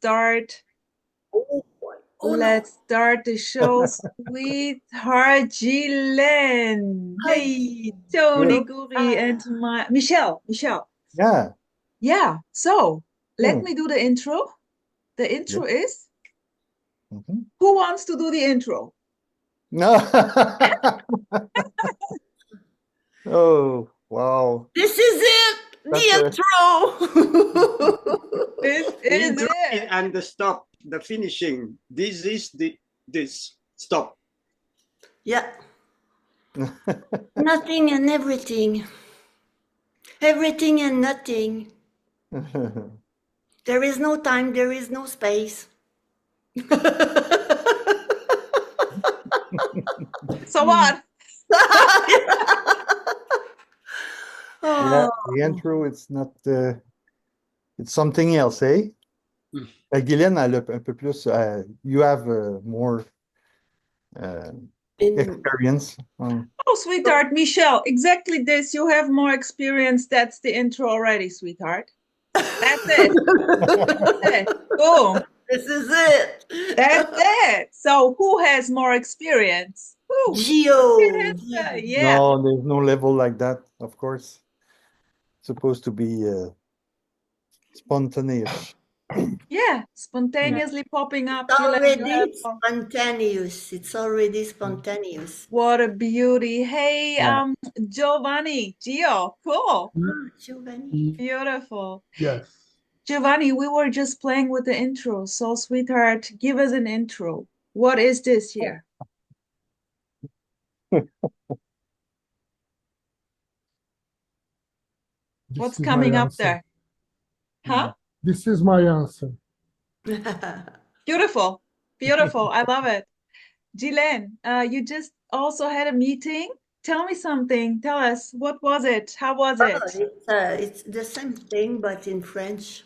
start. Oh boy. Oh, Let's start the show, sweetheart Gillen. Hey, Tony Guri and Michelle. Yeah. Yeah, so let me do the intro. The intro is, who wants to do the intro? No. Oh, wow. This is it. The intro. This is it. And the stop, the finishing. This is this stop. Yeah. Nothing and everything. Everything and nothing. There is no time, there is no space. So what? Yeah, the intro, it's not, it's something else, eh? Guylaine, elle a un peu plus, you have more experience. Oh, sweetheart, Michelle, exactly this. You have more experience. That's the intro already, sweetheart. That's it. That's it. Boom. This is it. That's it. So who has more experience? Gio. Yeah. No, there's no level like that, of course. It's supposed to be spontaneous. Yeah, spontaneously popping up. It's already spontaneous. It's already spontaneous. What a beauty. Hey, Giovanni, Gio, cool. Giovanni. Beautiful. Yes. Giovanni, we were just playing with the intro. So, sweetheart, give us an intro. What is this here? What's coming up there? Huh? This is my answer. Beautiful. Beautiful. I love it. Gillen, you just also had a meeting. Tell me something. Tell us, what was it? How was it? It's the same thing, but in French.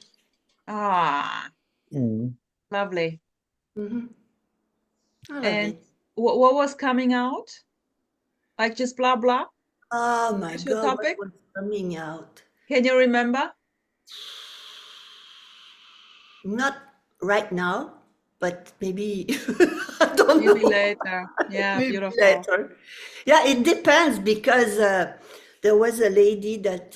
Lovely. And what was coming out? Like just blah, blah? Oh my God, topic? what was coming out? Can you remember? Not right now, but maybe, I don't know. Maybe later. Yeah, Maybe beautiful. later. Yeah, it depends because there was a lady that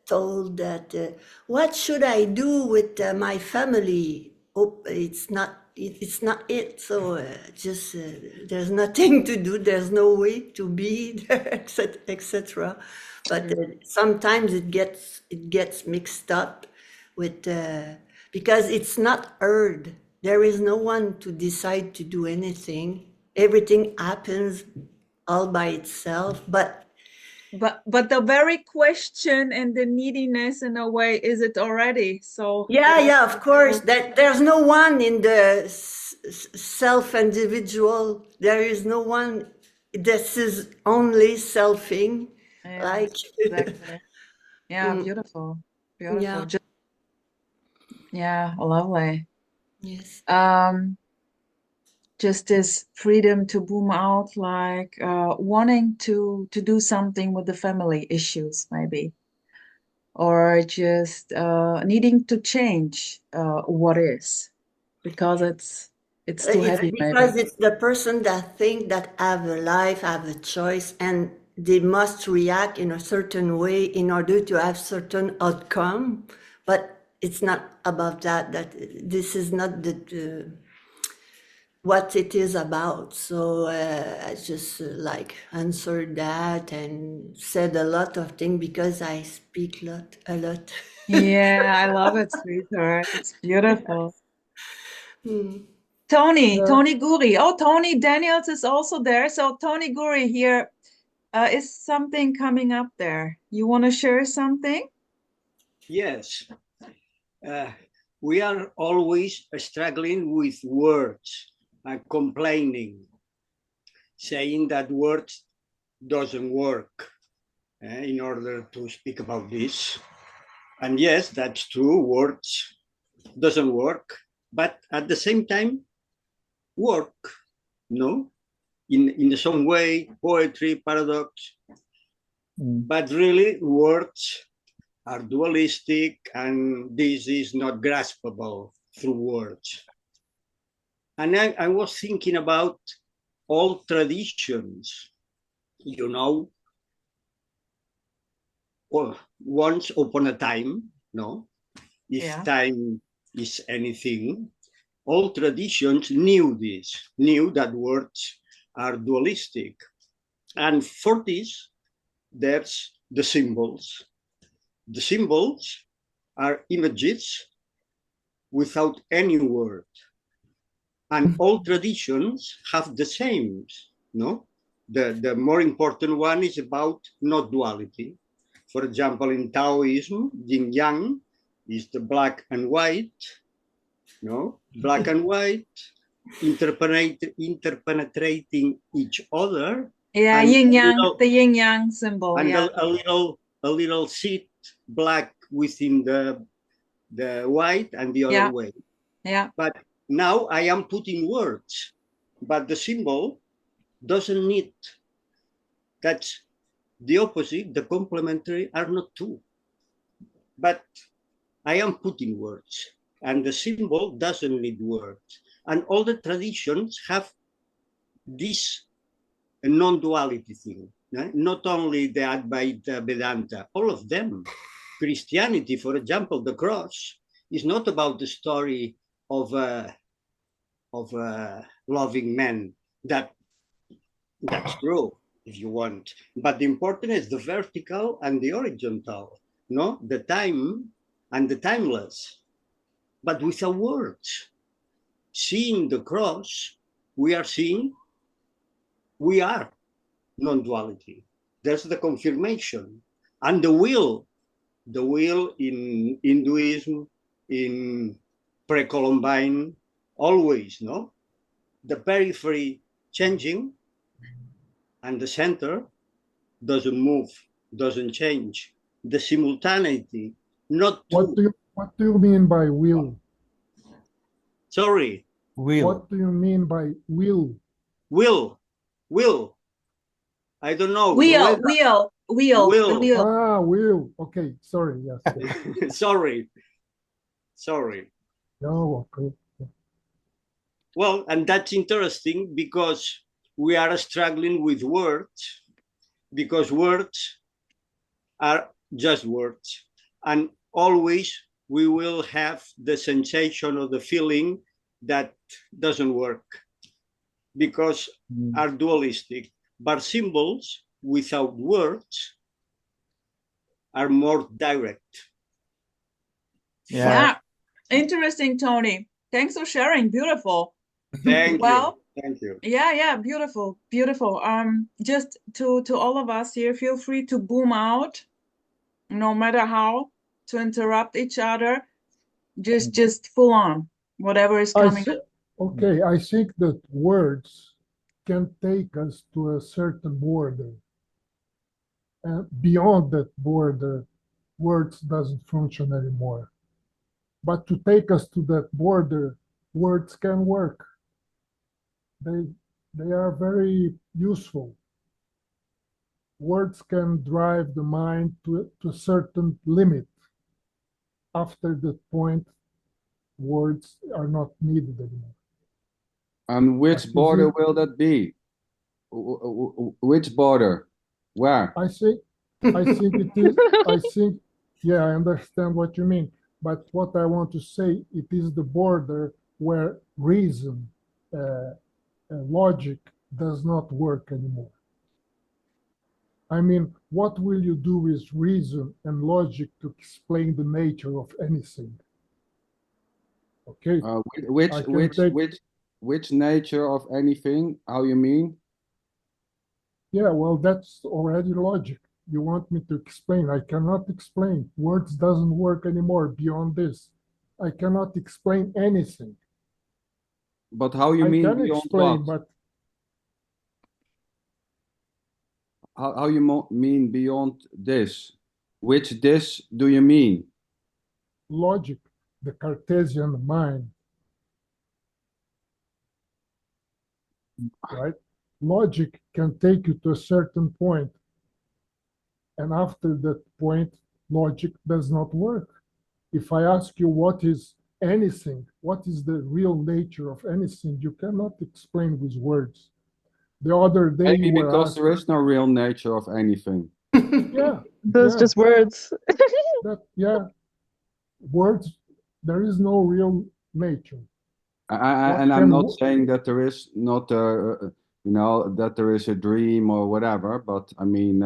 told that, what should I do with my family? Oh, it's not it. So just there's nothing to do. There's no way to be there, etc. But sometimes it gets mixed up with because it's not heard. There is no one to decide to do anything. Everything happens all by itself. But the very question and the neediness in a way is it already. So yeah, of course. That there's no one in the self individual. There is no one. This is only selfing. Yeah, like exactly. Yeah, beautiful. Yeah, lovely. Yes. Just this freedom to boom out, like wanting to do something with the family issues, maybe, or just needing to change what is, because it's too heavy. Because maybe. it's the person that think that have a life, have a choice, and they must react in a certain way in order to have certain outcome. But it's not about that. That this is not the what it is about. So I just like answered that and said a lot of things because I speak a lot. Yeah, I love it, sweetheart. It's beautiful. Tony Guri. Oh, Tony Daniels is also there. So Tony Guri here. Is something coming up there? You want to share something? Yes. We are always struggling with words and complaining, saying that words doesn't work in order to speak about this. And yes, that's true, words doesn't work, but at the same time, work, no? In some way, poetry, paradox, but really words are dualistic, and this is not graspable through words. And I was thinking about all traditions, you know, well, once upon a time, no, if Yeah. time is anything, all traditions knew this, knew that words are dualistic. And for this, there's the symbols. The symbols are images without any word. And all traditions have the same, no? The more important one is about not duality. For example, in Taoism, yin yang is the black and white, no? Black and white interpenetrating each other, Yeah, and yin a yang, little, the yin yang symbol. and Yeah. a little seed black within the white and the other Yeah. way. Yeah. But now I am putting words, but the symbol doesn't need. That's the opposite. The complementary are not two. But I am putting words, and the symbol doesn't need words. And all the traditions have this non-duality thing. Not only the Advaita Vedanta, all of them. Christianity, for example, the cross is not about the story of a loving man. That's true, if you want. But the important is the vertical and the horizontal, no? The time and the timeless, but without words. Seeing the cross, we are seeing we are non-duality. There's the confirmation. And the will in Hinduism, in pre-Columbine, always, no? The periphery changing and the center doesn't move, doesn't change. The simultaneity, not two. What do you mean by will? Sorry, Will. What do you mean by will? will. I don't know. Wheel, the Will. wheel. Ah, will. Okay, sorry. Yes. Yes. Sorry. No, okay. Well, and that's interesting because we are struggling with words, because words are just words. And always we will have the sensation or the feeling that doesn't work because are dualistic. But symbols without words are more direct. Yeah. Interesting, Tony. Thanks for sharing. Beautiful. Thank Well, you. Thank you. yeah, beautiful, beautiful. Just to all of us here, feel free to boom out, no matter how, to interrupt each other. Just full on, whatever is coming. Okay, I think that words can take us to a certain border. And beyond that border, words doesn't function anymore. But to take us to that border, words can work. They are very useful. Words can drive the mind to a certain limit. After that point, words are not needed anymore. And which border will that be? Which border? Where? I think it is. Yeah, I understand what you mean. But what I want to say, it is the border where reason, logic does not work anymore. I mean, what will you do with reason and logic to explain the nature of anything? Okay. Which nature of anything? How you mean? Yeah, well, that's already logic. You want me to explain? I cannot explain. Words doesn't work anymore beyond this. I cannot explain anything. But how you mean can beyond explain, what? but How you mean beyond this? Which this do you mean? logic, the Cartesian mind, right? Logic can take you to a certain point, and after that point, logic does not work. If I ask you what is anything, what is the real nature of anything, you cannot explain with words. The other day you Maybe were because asked, there is no real nature of anything. yeah, Those yeah, just words. yeah, words, there is no real nature. And I'm not saying that there is not that there is a dream or whatever, but I mean,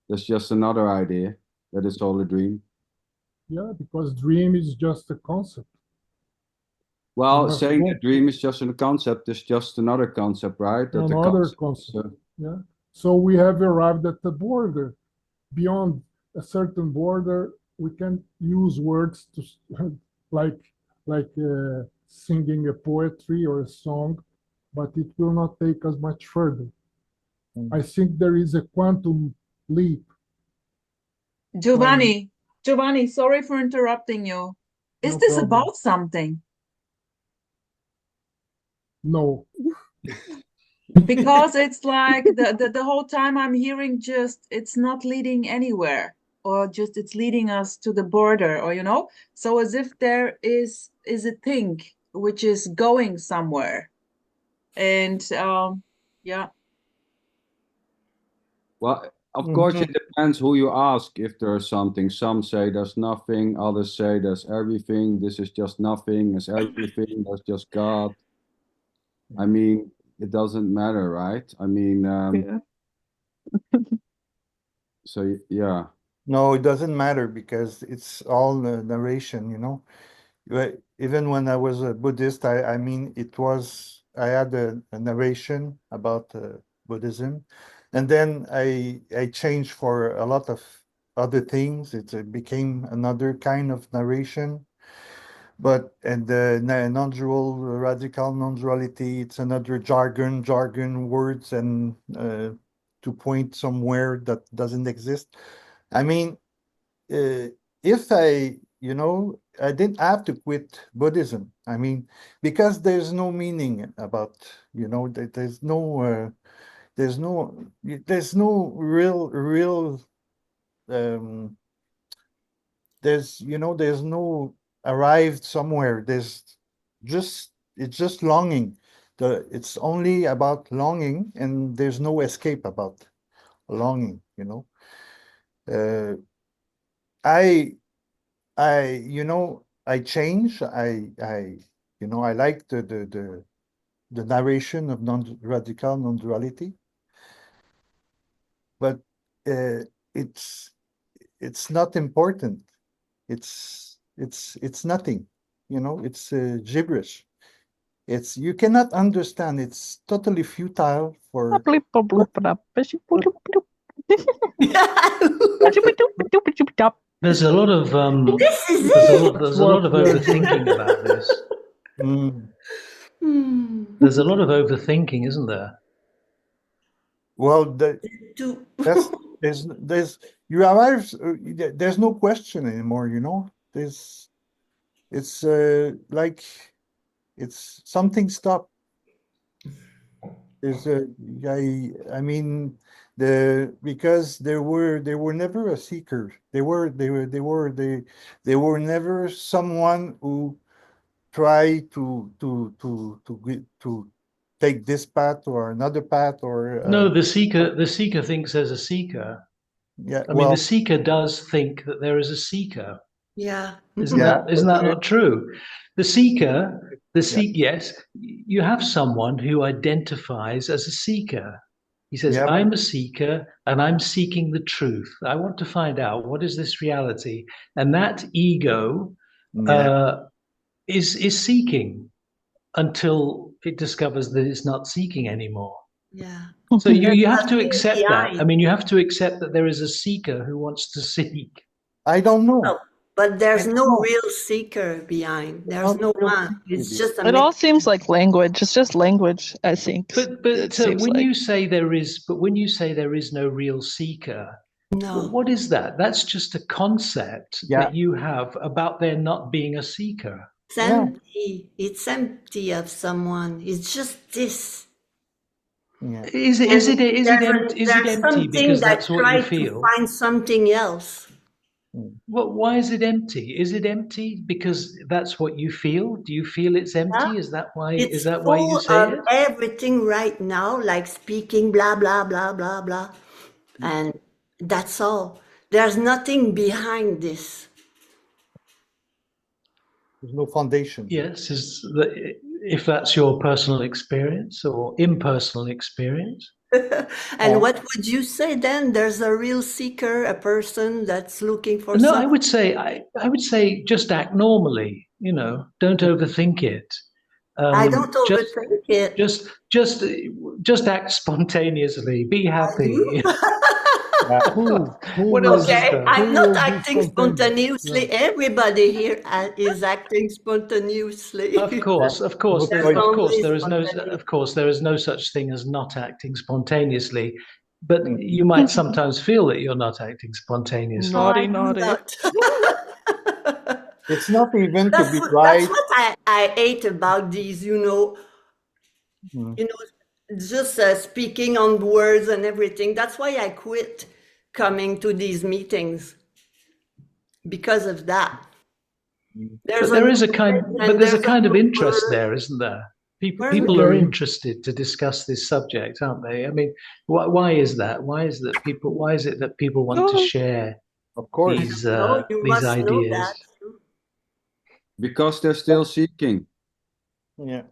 there's just another idea that it's all a dream. Yeah, because dream is just a concept. Well, saying a dream is just a concept is just another concept, right? That the Another concept. concept. Yeah. So we have arrived at the border. Beyond a certain border, we can use words to like singing a poetry or a song, but it will not take us much further. I think there is a quantum leap. Giovanni, sorry for interrupting you. Is No this problem. about something? No. Because it's like the whole time I'm hearing just it's not leading anywhere, or just it's leading us to the border, or so as if there is a thing which is going somewhere. And yeah. Well, of course, it depends who you ask if there's something. Some say there's nothing, others say there's everything. This is just nothing, there's everything, there's just God. I mean, it doesn't matter, right? I mean, Yeah. so yeah. No, it doesn't matter because it's all narration, Even when I was a Buddhist, I mean, I had a narration about Buddhism, and then I changed for a lot of other things. It became another kind of narration. And the non-dual, radical non-duality, it's another jargon words, and to point somewhere that doesn't exist. I mean, if I didn't have to quit Buddhism. I mean, because there's no meaning about, there's no real, um, there's no arrived somewhere. It's just longing. It's only about longing, and there's no escape about longing, Uh, I I change. I like the narration of radical non-duality, but uh, it's it's not important. It's nothing. It's gibberish. You cannot understand. It's totally futile for. There's a lot of This is there's a it. lot there's a lot of What we are doing. overthinking about this. There's a lot of overthinking, isn't there? Well, To that's there's you arrive. There's no question anymore. There's it's like it's something stopped. There's a I mean because they were never a seeker. They were never someone who tried to take this path or another path or No, the seeker thinks there's a seeker. yeah, I mean, the well, seeker does think that there is a seeker. yeah. Isn't yeah, that isn't that not true? yeah, Yes, you have someone who identifies as a seeker. He says, yeah, I'm a seeker and I'm seeking the truth. I want to find out what is this reality. And that ego yeah. uh, is seeking until it discovers that it's not seeking anymore. Yeah. So you There's have to nothing accept that. I behind. mean, you have to accept that there is a seeker who wants to seek. I don't know. Oh, but I there's don't no know. real seeker behind. There's Not no real one. It's secret. just a It all mix. seems like language. It's just language, I think. But It seems when like. you say there is no real seeker, No. what is that? That's just a concept Yeah, that you have about there not being a seeker. It's yeah. empty. It's empty of someone. It's just this. Yeah. Is it And empty? Is it there's empty something because that that's what you tries to feel? find something else. Well, why is it empty? Is it empty because that's what you feel? Do you feel it's empty? Yeah? Is that why? Is It's that why you full say of it? everything right now, like speaking blah, blah, blah, blah, blah. And that's all. There's nothing behind this. There's no foundation. Yes, if that's your personal experience or impersonal experience. And what would you say then? There's a real seeker, a person that's looking for No, something. I would say just act normally. Don't overthink it. I don't Just overthink it. just just just act spontaneously. Be I do. happy. Who What will else be, is Okay, there? I'm who not will be acting spontaneous? spontaneously. Everybody here is acting spontaneously. Of course, of course, No there, There's choice. of course, only there is no, spontaneous. of course, there is no such thing as not acting spontaneously. But Mm. you might sometimes feel that you're not acting No, spontaneously. I Naughty, do naughty. not. It's not even to be That's right. what I hate about these, Mm. just speaking on words and everything. That's why I quit coming to these meetings because of that. Mm. There's But a there is a knowledge and there's a there's a kind of interest word. there, isn't there? Where's People are Okay. interested to discuss this subject, aren't they? I mean, why is that? Why is it that people want to share Of course. no, you these must know that. ideas? Because they're still seeking. Yeah.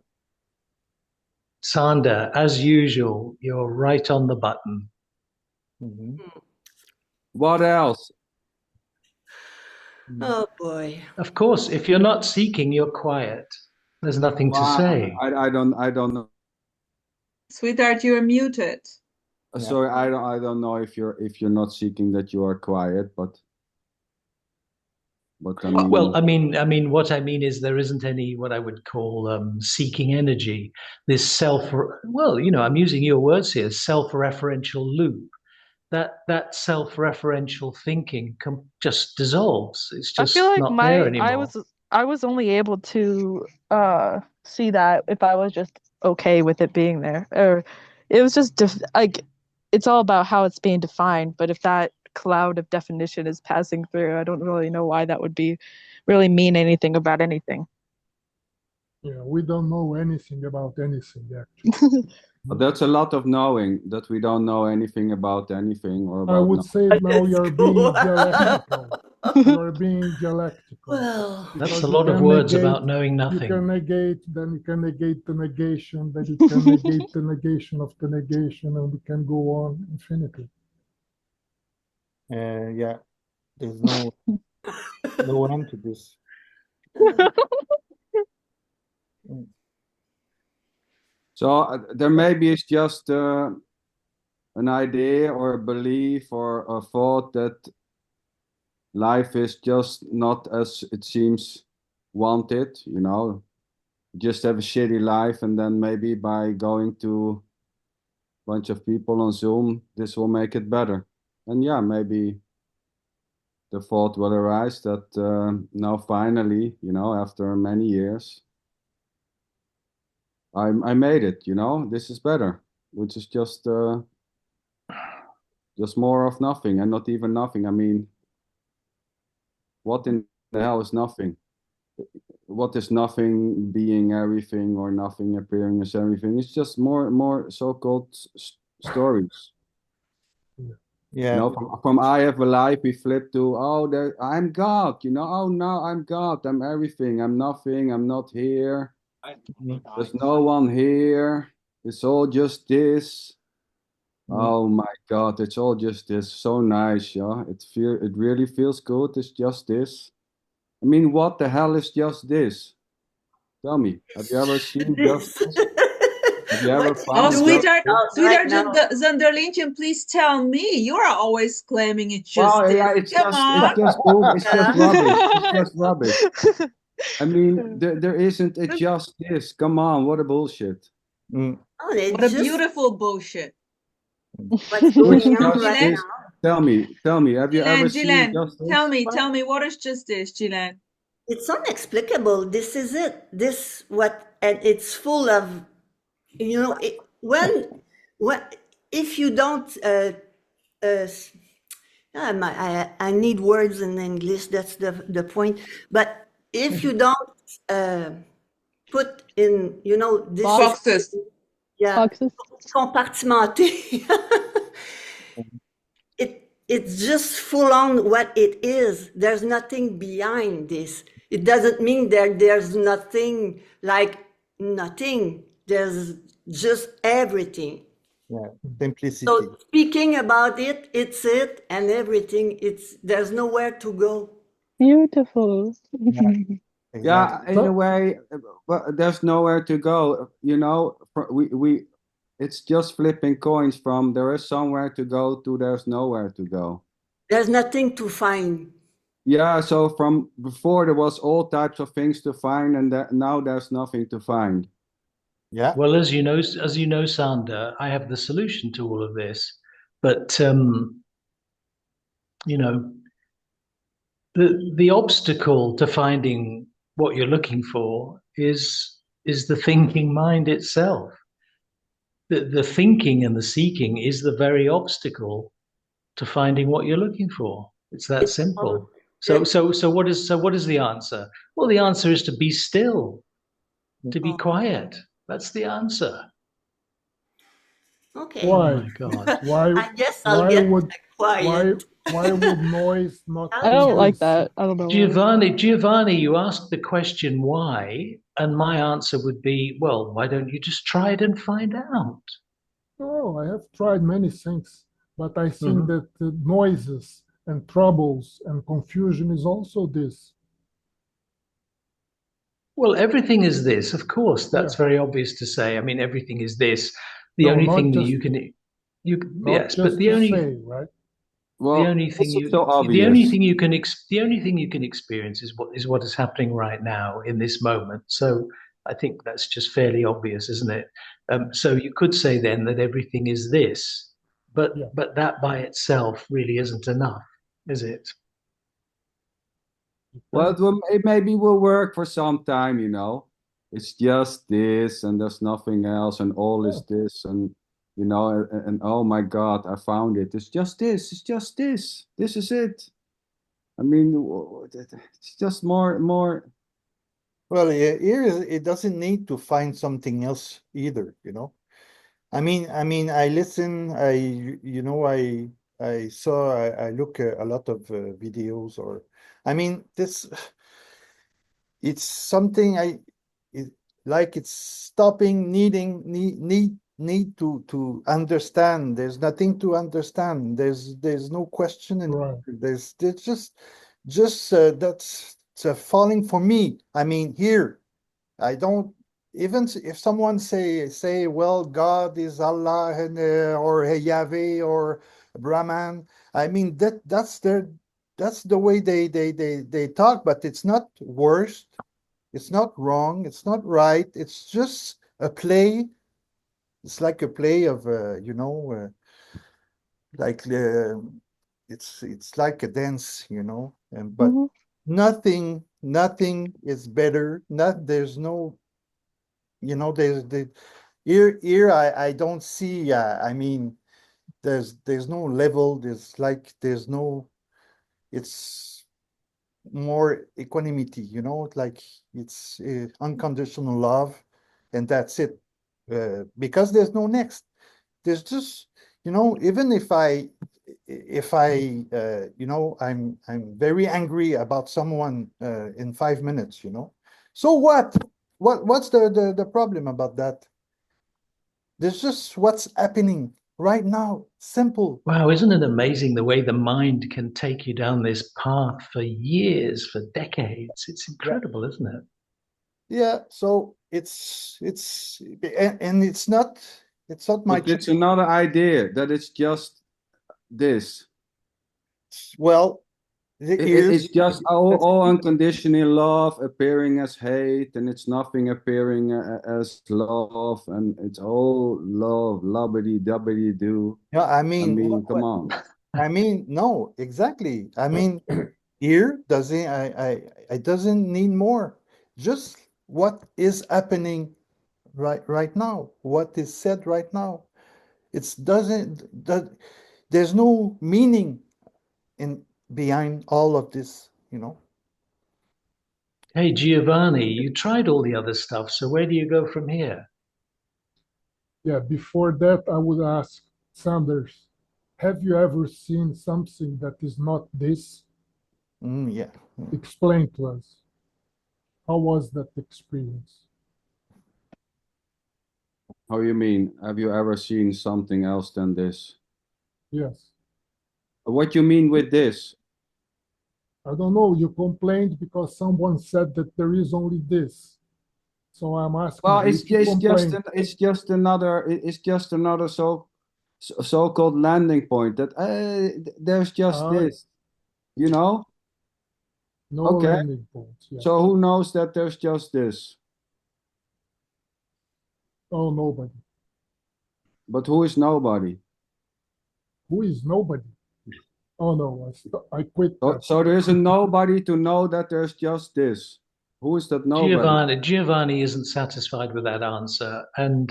Sander, as usual, you're right on the button. Mhm. What else? Oh boy. Of course, if you're not seeking, you're quiet. There's nothing to say. I don't know. Sweetheart, you're muted. Yeah. Sorry, I don't know if you're not seeking that you are quiet, but I mean, Well, what I mean is there isn't any what I would call seeking energy. This I'm using your words here, self-referential loop. That self-referential thinking just dissolves. It's I feel just like not there I anymore. was only able to see that if I was just okay with it being there. Or it was just like it's all about how it's being defined, but if that cloud of definition is passing through, I don't really know why that would be really mean anything about anything. Yeah, we don't know anything about anything actually. but that's a lot of knowing that we don't know anything about anything or I about would no. say now Let's you're go. being dialectical. You're being dialectical Well, That's because a you lot of can words negate, about knowing you can nothing. negate, then you can negate the negation, then you can negate the negation of the negation, and we can go on infinitely. Yeah. There's no end to this. Mm. So there maybe is just an idea or a belief or a thought that life is just not as it seems wanted, just have a shitty life, and then maybe by going to a bunch of people on Zoom, this will make it better. And yeah, maybe the thought will arise that now finally, after many years, I made it, this is better, which is just more of nothing, and not even nothing. I mean, what in the hell is nothing? What is nothing being everything or nothing appearing as everything? It's just more so-called stories. Yeah. From I have a life, we flip to, oh, I'm God, oh, no, I'm God, I'm everything, I'm nothing, I'm not here, there's no one here, it's all just this. Oh my God, it's all just this. So nice, yeah. It really feels good. It's just this. I mean, what the hell is just this? Tell me, have you ever seen just this. this? Have you What ever are Oh, you found doing just sweetheart, this? right sweetheart now? Zanderlintje, please tell me. You are always claiming it's just Well, this. yeah, it's Come just it's on. just bull. It's just Yeah. rubbish. It's just rubbish. I mean, there isn't a just this. Come on, what a bullshit. Mm. Oh, it's What a just beautiful bullshit. what's Which going on just right Gillian, this? now. Tell me, have you ever seen Gillian, just this? tell me, what is just this, Gillian? It's unexplicable. This is it. And it's full of, when Well, if you don't, uh, I need words in English. That's the point. But if you don't uh, put in, this is, Boxes. yeah, Boxes. compartimenté. It's just full on what it is. There's nothing behind this. It doesn't mean that there's nothing like nothing. There's just everything. Yeah, Mm. simplicity. So speaking about it, it's it and everything. There's nowhere to go. Beautiful. Yeah, Yeah, exactly. in a So, way, but there's nowhere to go. You know, it's just flipping coins from there is somewhere to go to there's nowhere to go. There's nothing to find. Yeah, so from before there was all types of things to find, and now there's nothing to find. Yeah, Well, as you know, Sander, I have the solution to all of this. But you know, the obstacle to finding what you're looking for is the thinking mind itself. The thinking and the seeking is the very obstacle to finding what you're looking for. It's that It's all, simple. it, So what is the answer? Well, the answer is to be still, to be oh, quiet. That's the answer. okay. Oh why? my God. Why? I guess I'll Why get would? Why? quiet. Why would noise not I I'll don't get. like exist? that. I don't know why. Giovanni, you asked the question why, and my answer would be, well, why don't you just try it and find out? Oh, I have tried many things, but I think Mhm. that the noises and troubles and confusion is also this. Well, everything is this, of course. That's Yeah. very obvious to say. I mean, everything is this. The No, only not thing that just not yes, but just to say, right? Well, this is so the only obvious. thing you can the only thing you can experience is what is happening right now in this moment. So I think that's just fairly obvious, isn't it? So you could say then that everything is this, Yeah. but that by itself really isn't enough, is it? Well, Depends. it maybe will work for some time, you know. It's just this, and there's nothing else, and all Yeah. is this, and and oh my God, I found it. It's just this. It's just this. This is it. I mean, it's just more. Well, here it doesn't need to find something else either, you know. I mean, I listen. I look at a lot of videos, or, I mean, this. It's something it, like it's stopping need to understand. There's nothing to understand. There's no question anymore. Right. There's just that's falling for me. I mean, here I don't, even if someone say, well, God is Allah, and or Yahweh or Brahman. I mean, that's the way they talk, but it's not worse, it's not wrong, it's not right. It's just a play. It's like a play of like it's like a dance, and but Hmm. nothing is better. Not There's no, there's the here I don't see. I mean, there's no level. There's no. It's more equanimity, like it's unconditional love, and that's it. Because there's no next. There's just, even if I'm very angry about someone in 5 minutes, so what? What's the problem about that? There's just what's happening right now. Simple. Wow, isn't it amazing the way the mind can take you down this path for years, for decades? It's Yeah. incredible, isn't it? Yeah. So and it's not my But choice. it's another idea that it's just this. Well, the It's ears. just all unconditional love appearing as hate, and it's nothing appearing as love, and it's all love, lubbity dubbity do. Yeah, I I mean, mean, come on. I mean, no, exactly. I mean, ear doesn't. I doesn't need more. Just what is happening right now. What is said right now. It's doesn't that there's no meaning in behind all of this, you know. Hey, Giovanni, you tried all the other stuff, so where do you go from here? Yeah, before that, I would ask Sanders, have you ever seen something that is not this? Yeah. Explain to us. How was that experience? How you mean? Have you ever seen something else than this? Yes. What you mean with this? I don't know. You complained because someone said that there is only this. So I'm asking Well, you if you complain. it's just another so-called landing point that there's just Uh, this, you know? no Okay. landing points. Yeah. So who knows that there's just this? Oh, nobody. But who is nobody? Who is nobody? Oh no, I quit So, that. so there is a nobody to know that there's just this. Who is that nobody? Giovanni isn't satisfied with that answer, and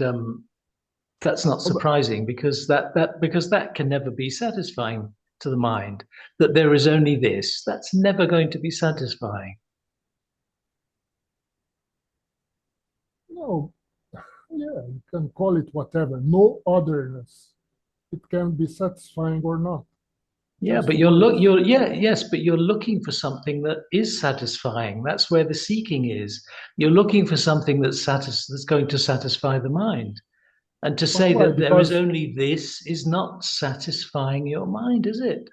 that's not Oh, but surprising because that can never be satisfying to the mind. That there is only this, that's never going to be satisfying. no, yeah, you can call it whatever. No otherness. It can be satisfying or not. Yeah, Just but words. but you're looking for something that is satisfying. That's where the seeking is. You're looking for something that's going to satisfy the mind. And to But say why? that there is Because only this is not satisfying your mind, is it?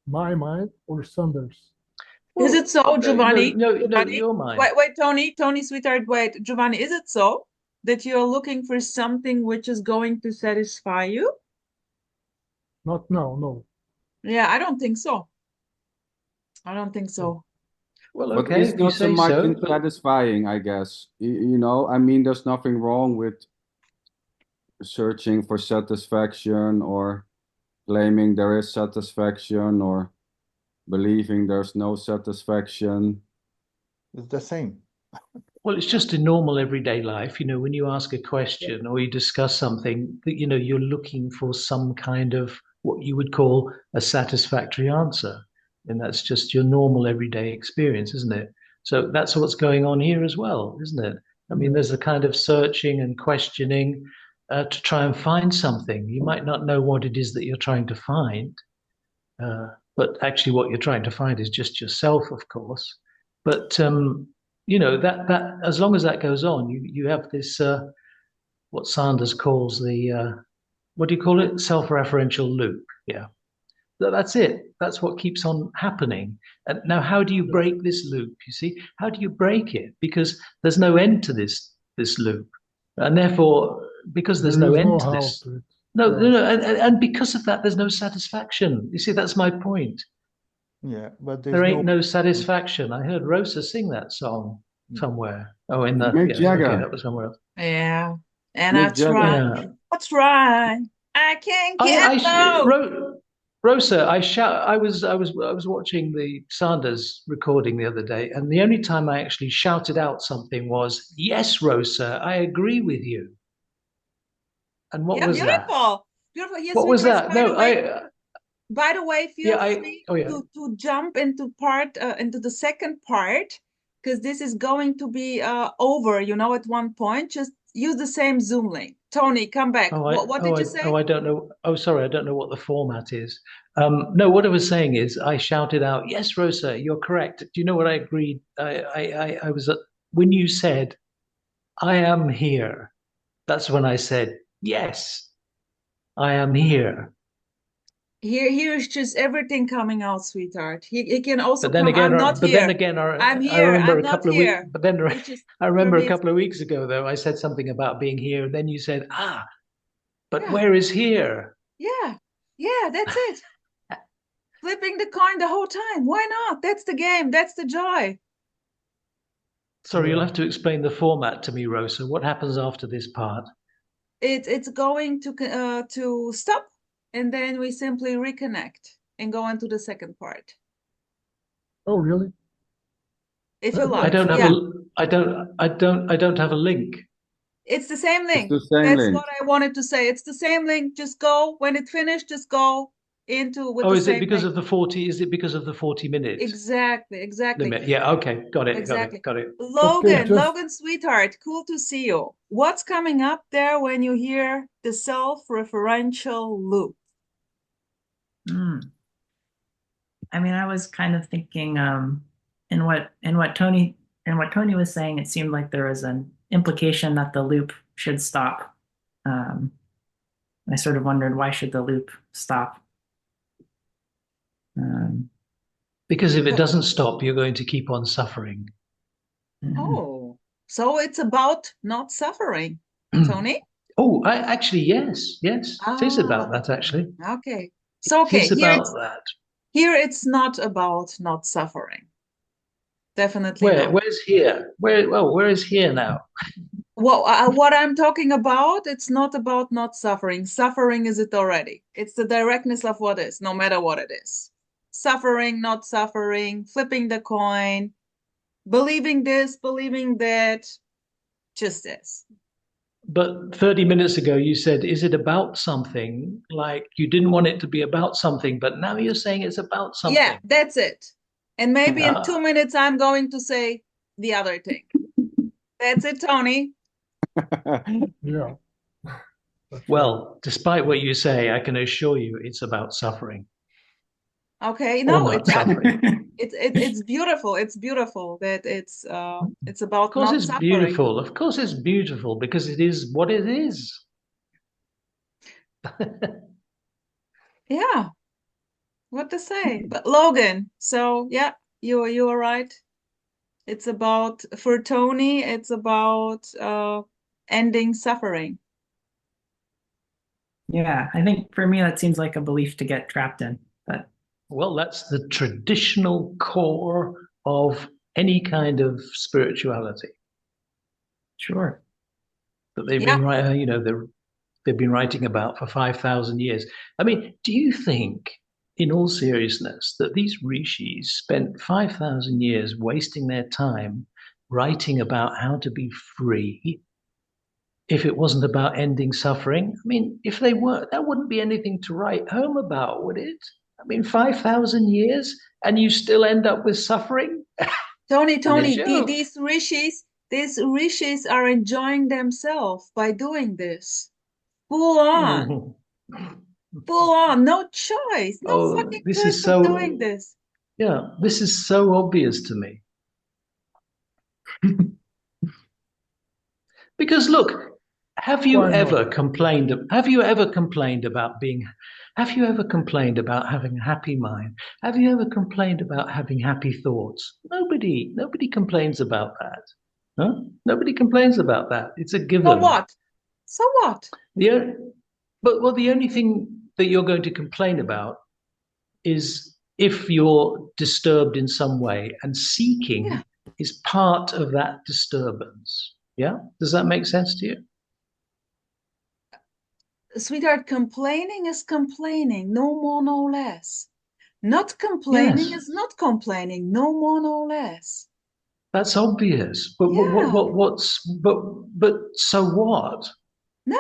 my mind or Sanders. Is it Well, so, no, Giovanni? no, Giovanni? your mind. Wait, Tony, sweetheart, wait. Giovanni, is it so that you're looking for something which is going to satisfy you? Not now, no. Yeah, I don't think so. I don't think Okay. so. Well, But okay, it's if you not so say much so, in but satisfying, I guess. You know, I mean, there's nothing wrong with searching for satisfaction or claiming there is satisfaction or believing there's no satisfaction. It's the same. well, it's just in normal everyday life. You know, when you ask a Yeah. question or you discuss something, that you know, you're looking for some kind of what you would call a satisfactory answer, and that's just your normal everyday experience, isn't it? So that's what's going on here as well, isn't it? I mean, Yeah. there's a kind of searching and questioning to try and find something. You might not know what it is that you're trying to find, uh, but actually, what you're trying to find is just yourself, of course. But you know that as long as that goes on, you have this what Sanders calls the what do you call it? Self-referential loop. Yeah, that's it. That's what keeps on happening. And now, how do you Yeah. break this loop? You see, how do you break it? Because there's no end to this loop, and therefore, because there's There no is no end to how this, to it. no, no, Yeah. no, and because of that, there's no satisfaction. You see, that's my point. Yeah, but there's There no ain't no satisfaction. I heard Rosa sing that song somewhere. Oh, in the Mick yeah, okay, Jagger. that was somewhere else. Yeah. And I Mick Jagger. try. Yeah, I try. I can't get no. Rosa, I was watching the Sanders recording the other day, and the only time I actually shouted out something was, "Yes, Rosa, I agree with you." And what Yeah, was that? beautiful. Beautiful. Yes, What was sweethearts, that? No, by the way, yeah, feel free oh yeah. to jump into the second part because this is going to be over, at one point. Just use the same Zoom link. Tony, come back. What did you say? I don't know. Oh, sorry, I don't know what the format is. No, what I was saying is, I shouted out, "Yes, Rosa, you're correct." Do you know what I agreed? I was when you said, "I am here." That's when I said, "Yes, I am here." Here's just everything coming out, sweetheart. He can also come. I'm not But then here. again, I'm I here. remember I'm a not couple of weeks. here. But then It's just I for remember a me. It's couple of weeks ago, though, I said something about being here, and then you said, "Ah, but yeah, where is here?" yeah, yeah. That's it. Flipping the coin the whole time. Why not? That's the game. That's the joy. Sorry, you'll Yeah. have to explain the format to me, Rosa. What happens after this part? It's going to stop, and then we simply reconnect and go into the second part, Oh, really? if you I like. don't have Yeah. a I don't have a link. It's the same It's link. the same That's link. what I wanted to say. It's the same link. Just go when it finished. Just go into with Oh, the is it same because link. of the 40? Is it because of the 40-minute Exactly. limit? Yeah, okay. Got it. Exactly. Got it. Okay, Logan, sweetheart, cool to see you. What's coming up there when you hear the self-referential loop? Mm. I mean, I was kind of thinking, in what Tony was saying, it seemed like there was an implication that the loop should stop. I sort of wondered, why should the loop stop? Um, Because if it So- doesn't stop, you're going to keep on suffering. Oh, so it's about not suffering, Tony? Oh, actually, yes. It is about Ah, that, actually. okay. So It is about that. here it's not about not suffering. Definitely not. Where's here? Where is here now? Well, what I'm talking about, it's not about not suffering. Suffering is it already. It's the directness of what is, no matter what it is. Suffering, not suffering, flipping the coin, believing this, believing that, just this. But 30 minutes ago, you said, is it about something? Like you didn't want it to be about something, but now you're saying it's about Yeah, something. that's it. And maybe in Ah. 2 minutes, I'm going to say the other thing. That's it, Tony. yeah. That's right. Well, despite what you say, I can assure you it's about suffering Okay, or no, not suffering. it's beautiful. It's beautiful that it's Of about course, not it's suffering. beautiful. Of course, it's beautiful because it is what it is. Yeah, what to say? But Logan, so yeah, you are right. It's about for Tony, it's about ending suffering. yeah, I think for me that seems like a belief to get trapped in. But Well, that's the traditional core of any kind of spirituality sure. that they've Yeah. been they've been writing about for 5,000 years. I mean, do you think, in all seriousness, that these rishis spent 5,000 years wasting their time writing about how to be free if it wasn't about ending suffering? I mean, if they were, that wouldn't be anything to write home about, would it? I mean, 5,000 years and you still end up with suffering? Tony, And a Tony, joke. these rishis are enjoying themselves by doing this. Full on. Mhm. Full on. No choice. No Oh, fucking this choice is but doing so, this. yeah, this is so obvious to me. Because look, Why not? have you ever complained about being have you ever complained about having a happy mind? Have you ever complained about having happy thoughts? Nobody complains about that. Huh? Nobody complains about that. It's a So given. what? So what? The but well, the only thing that you're going to complain about is if you're disturbed in some way, and seeking Yeah. is part of that disturbance. Yeah? Does that make sense to you? Sweetheart, complaining is complaining. No more, no less. Not complaining Yes, is not complaining. No more, no less. that's obvious. But Yeah. what's but so what? No,